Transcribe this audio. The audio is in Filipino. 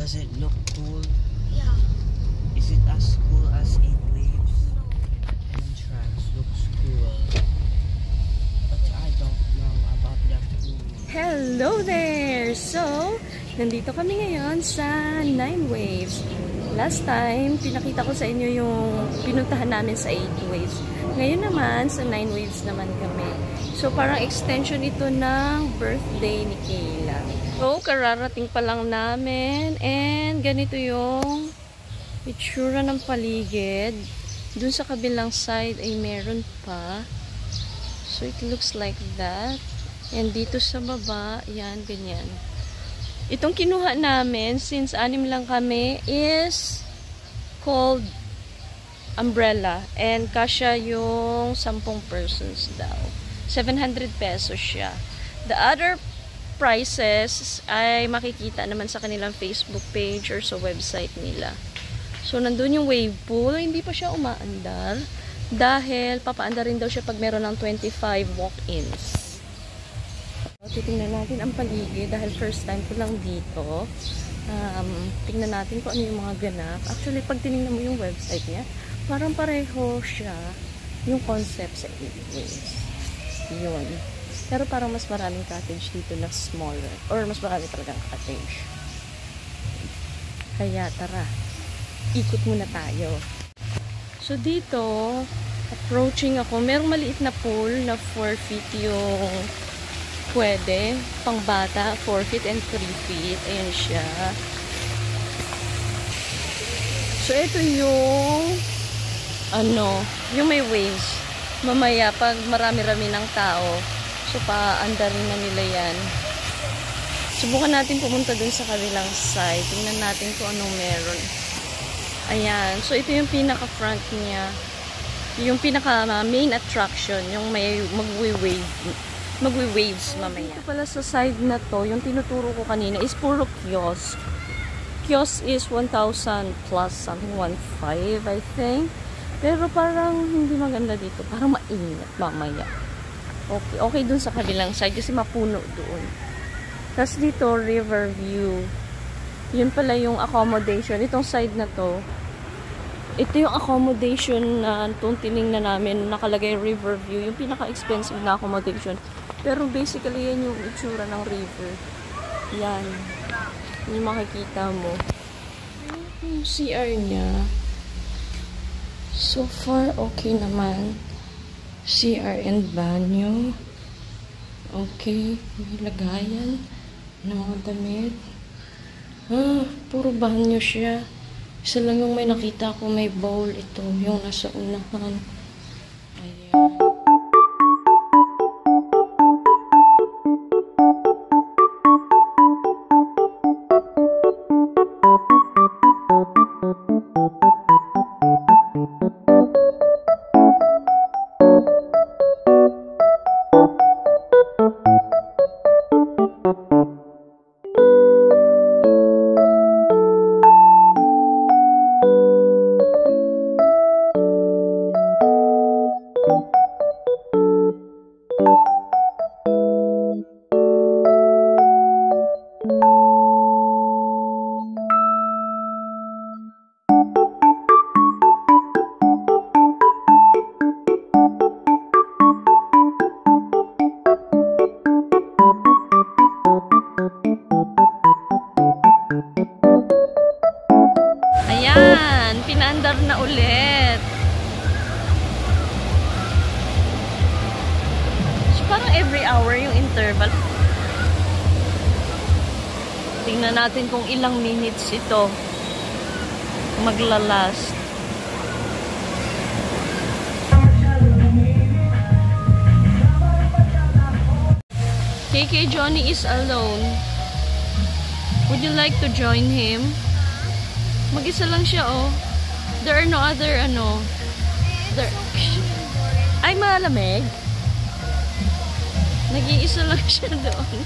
Does it look cool? Yeah. Is it as cool as 8 Waves? Entrance looks cool. But I don't know about the pool. Hello there! So, nandito kami ngayon sa 9 Waves. Last time, pinakita ko sa inyo yung pinuntahan namin sa 8 Waves. Ngayon naman, sa 9 Waves naman kami. So, parang extension ito ng birthday ni Kayla. So, kararating pa lang namin. And, ganito yung itsura ng paligid. Dun sa kabilang side ay meron pa. So, it looks like that. And dito sa baba, yan, ganyan. Itong kinuha namin, since 6 lang kami, is called umbrella. And kasya yung 10 persons daw. 700 pesos siya. The other prices ay makikita naman sa kanilang Facebook page or sa website nila. So, nandun yung wave pool. Hindi pa siya umaandar. Dahil papaandar rin daw siya pag meron ng 25 walk-ins. Titingnan natin ang paligid dahil first time ko lang dito. Tingnan natin kung ano yung mga ganap. Actually, pag tinignan mo yung website niya, parang pareho siya yung concept sa 8 Waves. Yun. Pero parang mas maraming cottage dito na smaller. Or mas marami talagang cottage. Kaya tara, ikot muna tayo. So dito, approaching ako, merong maliit na pool na 4 feet yung pwede, pang bata, 4 feet and 3 feet. Ayan siya. So, ito yung yung may waves. Mamaya, pag marami-rami ng tao, so, paandarin na nila yan. Subukan natin pumunta dun sa kabilang side. Tingnan natin kung anong meron. Ayan. So, ito yung pinaka-front niya. Yung pinaka-main attraction, yung may magwi-waves mamaya. Ito pala sa side na to, yung tinuturo ko kanina is puro kiosk. Kiosk is 1,000 plus something, 1,500 I think. Pero parang hindi maganda dito. Parang maingat mamaya. Okay dun sa kabilang side kasi mapuno doon. Tapos dito, river view. Yun pala yung accommodation. Itong side na to, ito yung accommodation na itong tinignan namin, nakalagay river view. Yung pinaka-expensive na accommodation. Pero basically, yan yung itsura ng river. Yan. Yung makikita mo. Yung CR niya. So far, okay naman. CR and banyo. Okay. May lagayan ng mga damit. Puro banyo siya. Isa lang yung may nakita ko, may bowl. Ito, yung nasa unahan. Ayan. Ayan, pinaandar na ulit. So, parang every hour yung interval. Tingnan natin kung ilang minutes ito maglalast. KK Johnny is alone. Would you like to join him? Mag-isa lang siya, oh. There are no other, Ay, malamig. Nag-iisa lang siya doon.